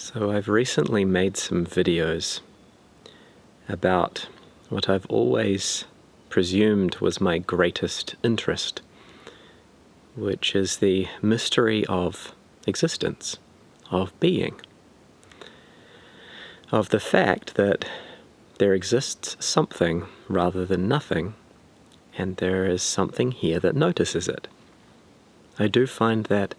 So I've recently made some videos about what I've always presumed was my greatest interest, which is the mystery of existence, of being, of the fact that there exists something rather than nothing, and there is something here that notices it. I do find that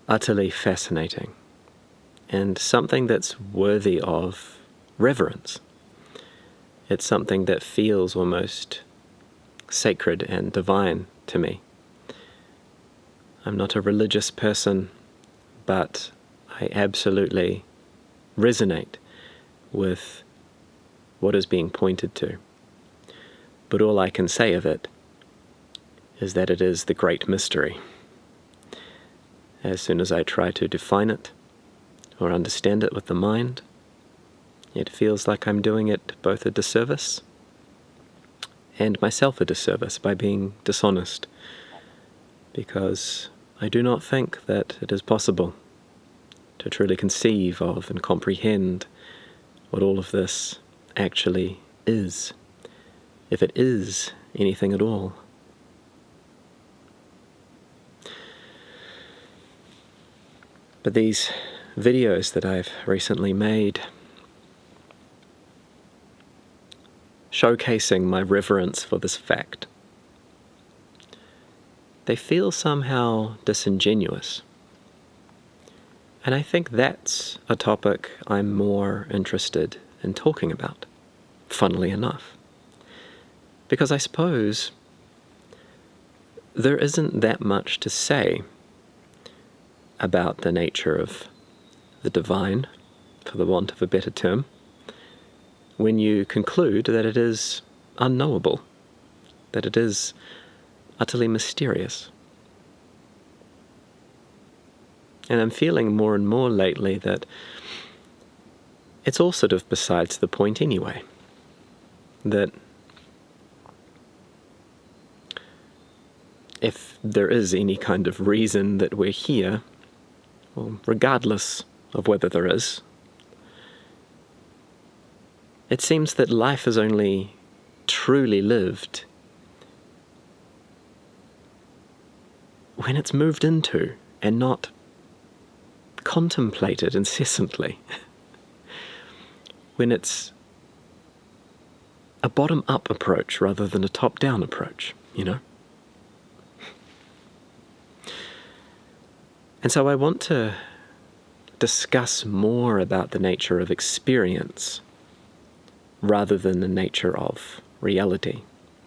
utterly fascinating, and something that's worthy of reverence. It's something that feels almost sacred and divine to me. I'm not a religious person, but I absolutely resonate with what is being pointed to. But all I can say of it is that it is the great mystery. As soon as I try to define it or understand it with the mind, it feels like I'm doing it both a disservice and myself a disservice by being dishonest, because I do not think that it is possible to truly conceive of and comprehend what all of this actually is, if it is anything at all. But these videos that I've recently made, showcasing my reverence for this fact, they feel somehow disingenuous. And I think that's a topic I'm more interested in talking about, funnily enough. Because I suppose there isn't that much to say about the nature of the divine, for the want of a better term, when you conclude that it is unknowable, that it is utterly mysterious. And I'm feeling more and more lately that it's all sort of besides the point anyway. That if there is any kind of reason that we're here, well, regardless of whether there is, it seems that life is only truly lived when it's moved into and not contemplated incessantly. When it's a bottom-up approach rather than a top-down approach, you know? And so I want to discuss more about the nature of experience rather than the nature of reality,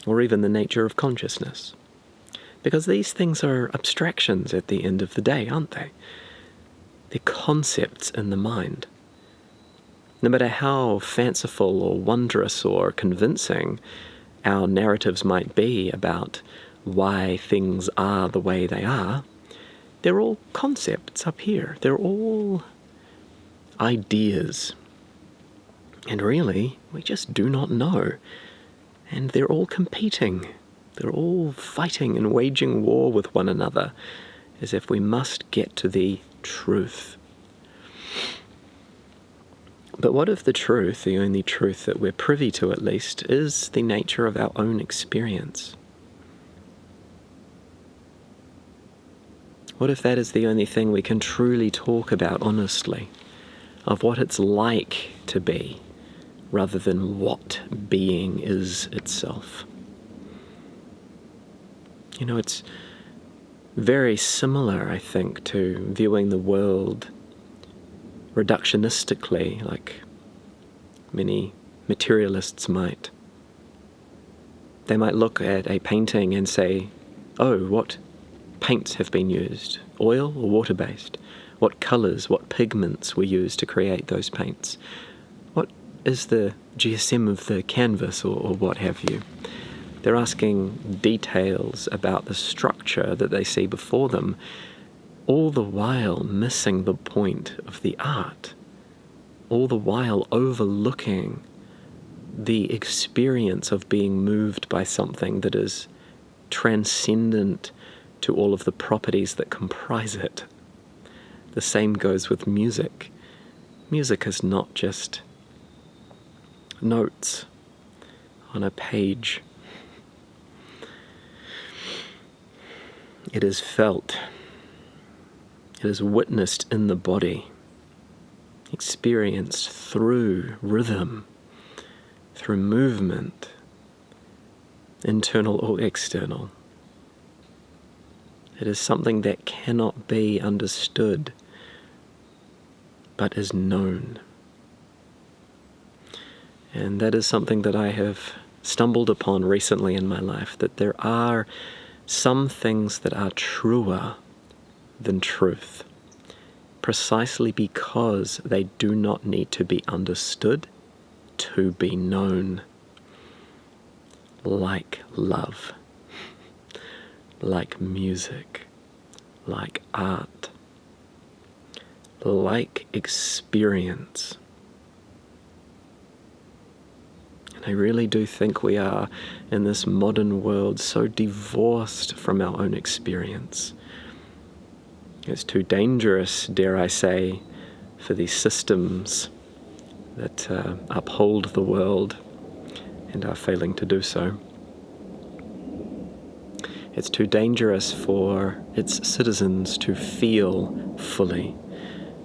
or even the nature of consciousness. Because these things are abstractions at the end of the day, aren't they? They're concepts in the mind. No matter how fanciful or wondrous or convincing our narratives might be about why things are the way they are, they're all concepts up here. They're all ideas. And really, we just do not know. And they're all competing. They're all fighting and waging war with one another, as if we must get to the truth. But what if the truth, the only truth that we're privy to at least, is the nature of our own experience? What if that is the only thing we can truly talk about honestly, of what it's like to be, rather than what being is itself? You know, it's very similar, I think, to viewing the world reductionistically, like many materialists might. They might look at a painting and say, oh, what paints have been used? Oil or water-based? What colours, what pigments were used to create those paints? What is the GSM of the canvas, or what have you? They're asking details about the structure that they see before them, all the while missing the point of the art, all the while overlooking the experience of being moved by something that is transcendent to all of the properties that comprise it. The same goes with music. Music is not just notes on a page. It is felt. It is witnessed in the body, experienced through rhythm, through movement, internal or external. It is something that cannot be understood, but is known. And that is something that I have stumbled upon recently in my life, that there are some things that are truer than truth, precisely because they do not need to be understood to be known. Like love, like music, like art, like experience. And I really do think we are, in this modern world, so divorced from our own experience. It's too dangerous, dare I say, for these systems that uphold the world and are failing to do so. It's too dangerous for its citizens to feel fully,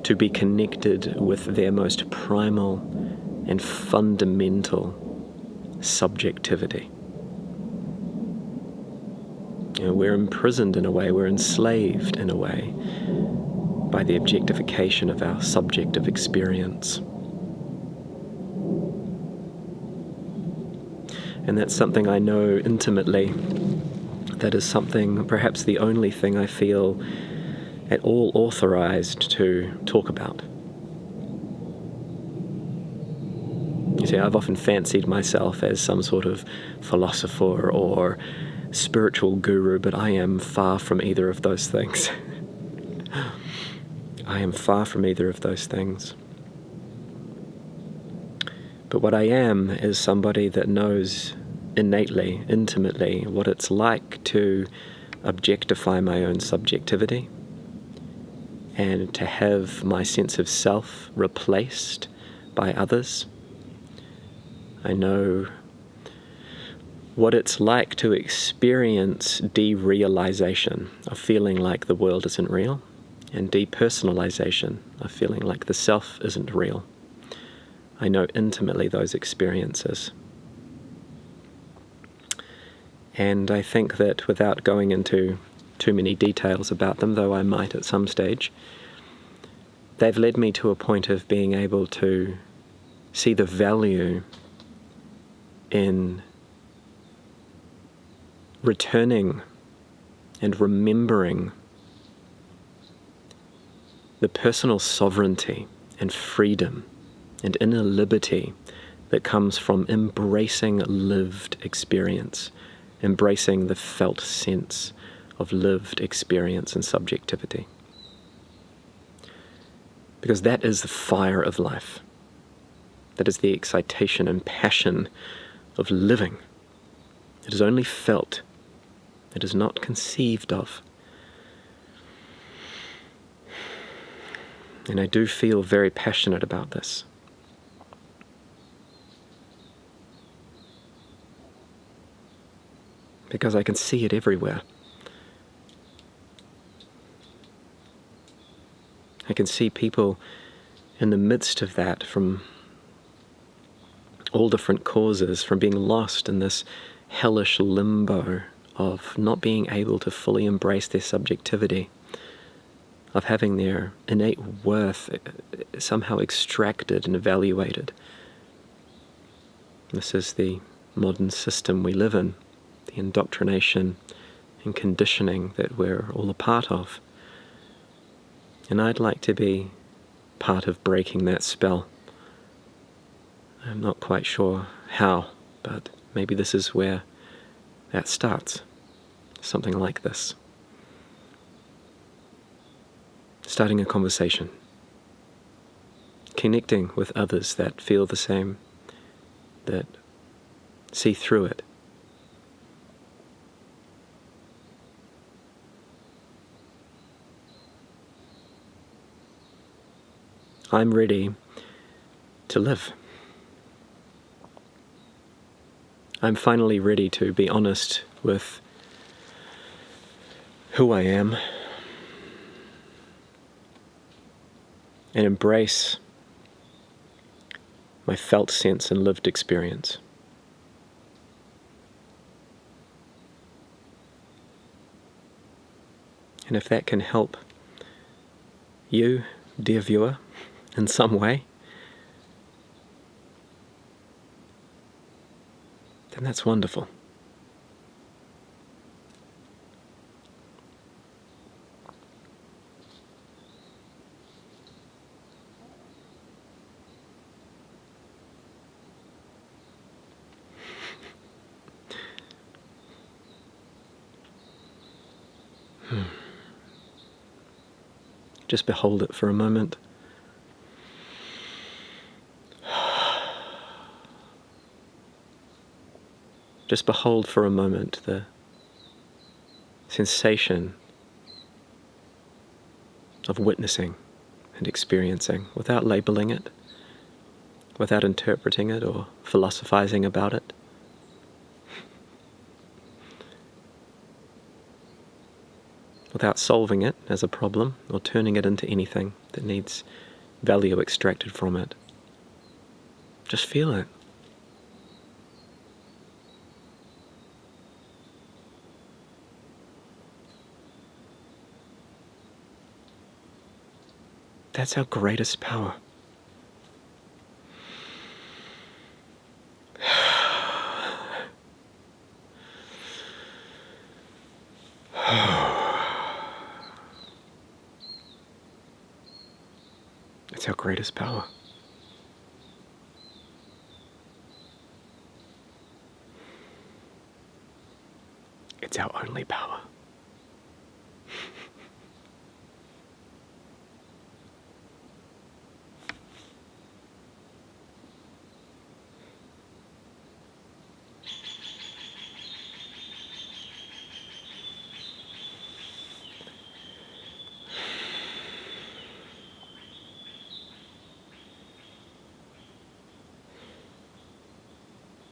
to be connected with their most primal and fundamental subjectivity. We're imprisoned in a way, we're enslaved in a way by the objectification of our subjective experience. And that's something I know intimately. That is something, perhaps the only thing I feel at all authorized to talk about. You see, I've often fancied myself as some sort of philosopher or spiritual guru, but I am far from either of those things. I am far from either of those things. But what I am is somebody that knows innately, intimately, what it's like to objectify my own subjectivity and to have my sense of self replaced by others. I know what it's like to experience derealization, of feeling like the world isn't real, and depersonalization, of feeling like the self isn't real. I know intimately those experiences. And I think that without going into too many details about them, though I might at some stage, they've led me to a point of being able to see the value in returning and remembering the personal sovereignty and freedom and inner liberty that comes from embracing lived experience, embracing the felt sense of lived experience and subjectivity. Because that is the fire of life. That is the excitation and passion of living. It is only felt. It is not conceived of. And I do feel very passionate about this. Because I can see it everywhere. I can see people in the midst of that, from all different causes, from being lost in this hellish limbo of not being able to fully embrace their subjectivity, of having their innate worth somehow extracted and evaluated. This is the modern system we live in, the indoctrination and conditioning that we're all a part of. And I'd like to be part of breaking that spell. I'm not quite sure how, but maybe this is where that starts. Something like this. Starting a conversation. Connecting with others that feel the same, that see through it. I'm ready to live. I'm finally ready to be honest with who I am and embrace my felt sense and lived experience. And if that can help you, dear viewer, in some way, then that's wonderful. Just behold it for a moment. Just behold for a moment the sensation of witnessing and experiencing without labeling it, without interpreting it or philosophizing about it. Without solving it as a problem or turning it into anything that needs value extracted from it. Just feel it. That's our greatest power. It's our greatest power. It's our only power.